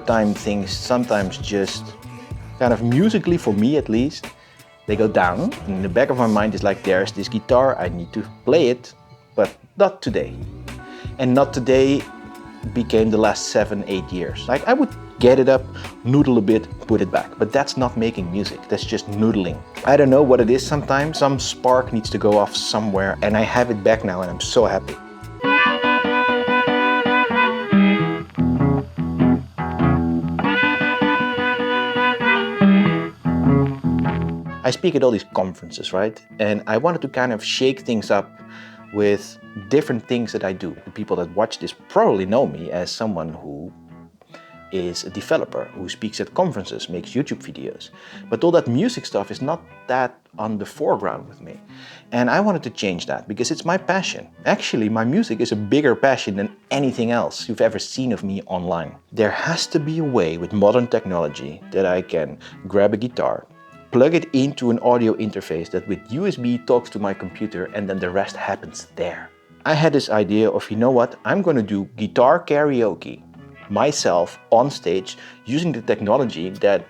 time things sometimes just kind of musically, for me at least, they go down. In the back of my mind is like, there's this guitar, I need to play it, but not today. And not today became the last 7-8 years. Like, I would get it up, noodle a bit, put it back. But that's not making music, that's just noodling. I don't know what it is sometimes. Some spark needs to go off somewhere, and I have it back now and I'm so happy. I speak at all these conferences, right? And I wanted to kind of shake things up with different things that I do. The people that watch this probably know me as someone who is a developer, who speaks at conferences, makes YouTube videos. But all that music stuff is not that on the foreground with me. And I wanted to change that because it's my passion. Actually, my music is a bigger passion than anything else you've ever seen of me online. There has to be a way with modern technology that I can grab a guitar, plug it into an audio interface that with USB talks to my computer, and then the rest happens there. I had this idea of, you know what, I'm going to do guitar karaoke myself on stage using the technology that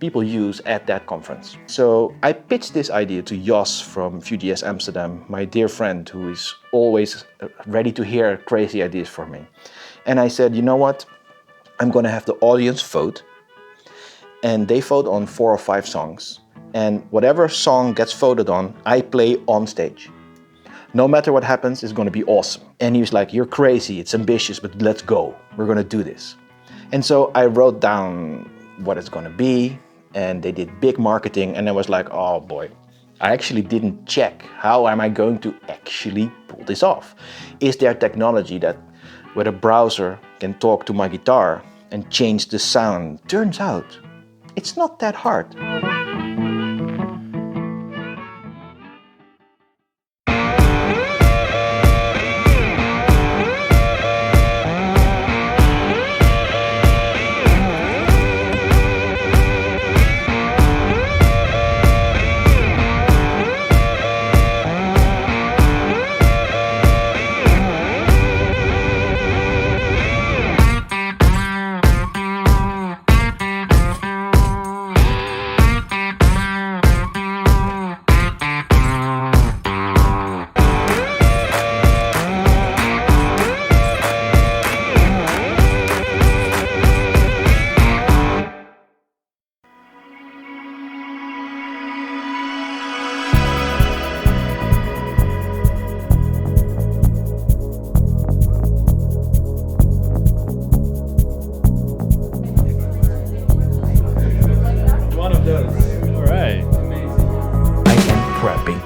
people use at that conference. So I pitched this idea to Jos from Vue.js Amsterdam, my dear friend who is always ready to hear crazy ideas from me. And I said, you know what, I'm going to have the audience vote, and they vote on 4 or 5 songs. And whatever song gets voted on, I play on stage. No matter what happens, it's going to be awesome. And he was like, you're crazy, it's ambitious, but let's go. We're going to do this. And so I wrote down what it's going to be, and they did big marketing, and I was like, oh boy, I actually didn't check. How am I going to actually pull this off? Is there technology that with a browser can talk to my guitar and change the sound? Turns out, it's not that hard.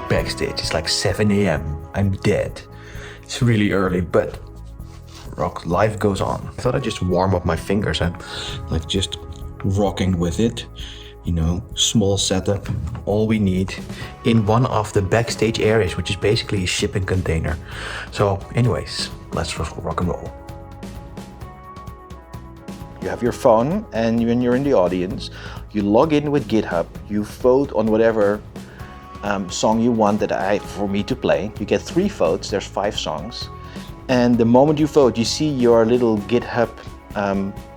Backstage. It's like 7 a.m. I'm dead. It's really early, but life goes on. I thought I'd just warm up my fingers. I'm like just rocking with it. You know, small setup, all we need in one of the backstage areas, which is basically a shipping container. So anyways, let's rock and roll. You have your phone, and when you're in the audience, you log in with GitHub, you vote on whatever song you want for me to play. You get 3 votes, there's 5 songs. And the moment you vote, you see your little GitHub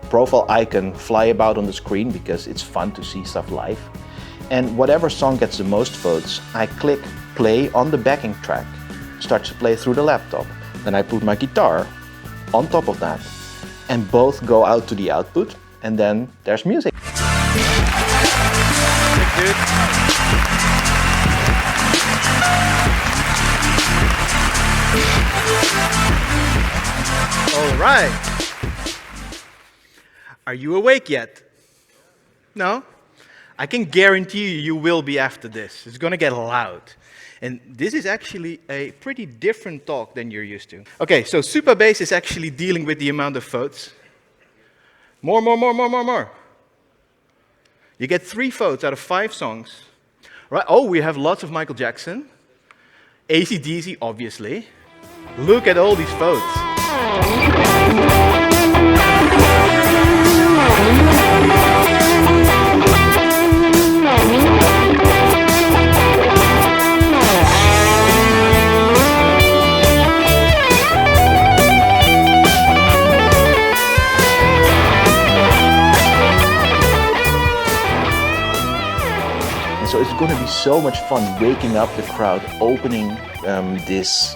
profile icon fly about on the screen because it's fun to see stuff live. And whatever song gets the most votes, I click play on the backing track, starts to play through the laptop. Then I put my guitar on top of that, and both go out to the output, and then there's music. All right. Are you awake yet? No? I can guarantee you will be after this. It's going to get loud. And this is actually a pretty different talk than you're used to. Okay, so Supabase is actually dealing with the amount of votes. More. You get 3 votes out of 5 songs. Right? Oh, we have lots of Michael Jackson. AC/DC, obviously. Look at all these votes. And so it's going to be so much fun waking up the crowd, opening this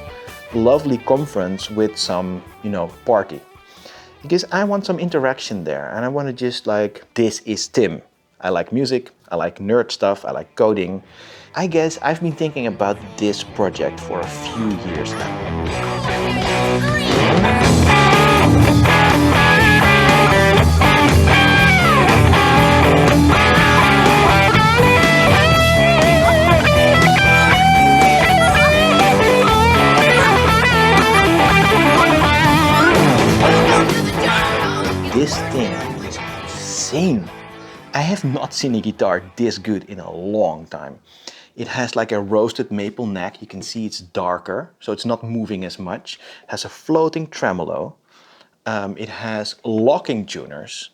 lovely conference with some, party. Because I want some interaction there, and I want to just like, this is Tim. I like music, I like nerd stuff, I like coding. I guess I've been thinking about this project for a few years now. This thing is insane. I have not seen a guitar this good in a long time. It has like a roasted maple neck. You can see it's darker, so it's not moving as much. It has a floating tremolo. It has locking tuners.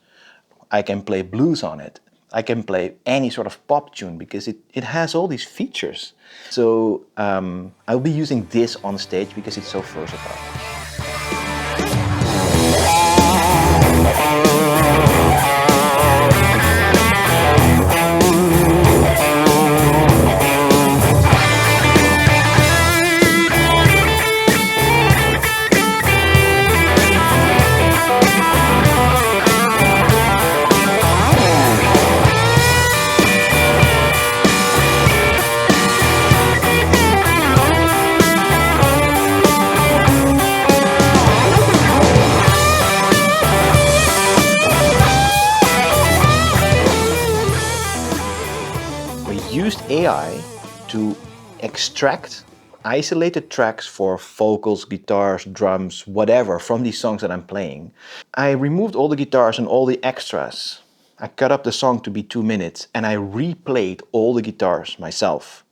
I can play blues on it. I can play any sort of pop tune because it has all these features. So I'll be using this on stage because it's so versatile. Used AI to extract isolated tracks for vocals, guitars, drums, whatever from these songs that I'm playing. I removed all the guitars and all the extras. I cut up the song to be 2 minutes and I replayed all the guitars myself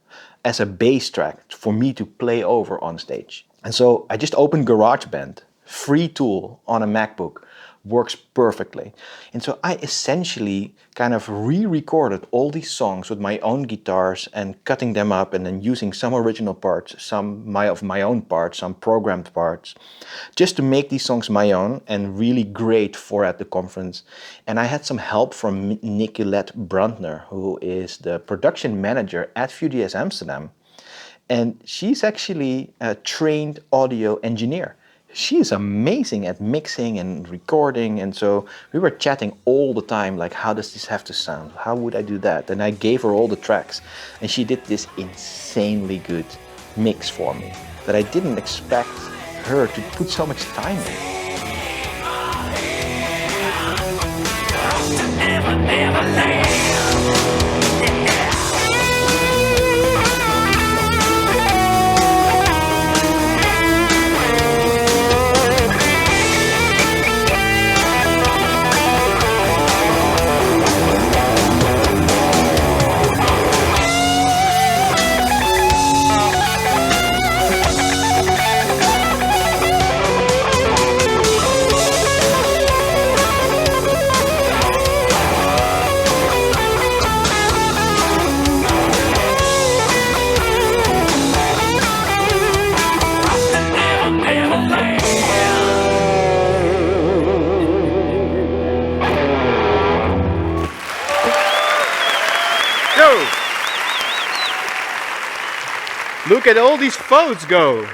as a bass track for me to play over on stage. And so I just opened GarageBand, free tool on a MacBook, works perfectly. And so I essentially kind of re-recorded all these songs with my own guitars and cutting them up and then using some original parts, some of my own parts, some programmed parts, just to make these songs my own and really great for at the conference. And I had some help from Nicolette Brandner, who is the production manager at Vue.js Amsterdam. And she's actually a trained audio engineer. She is amazing at mixing and recording, and so we were chatting all the time, like, how does this have to sound? How would I do that? And I gave her all the tracks, and she did this insanely good mix for me that I didn't expect her to put so much time in. Look at all these votes go.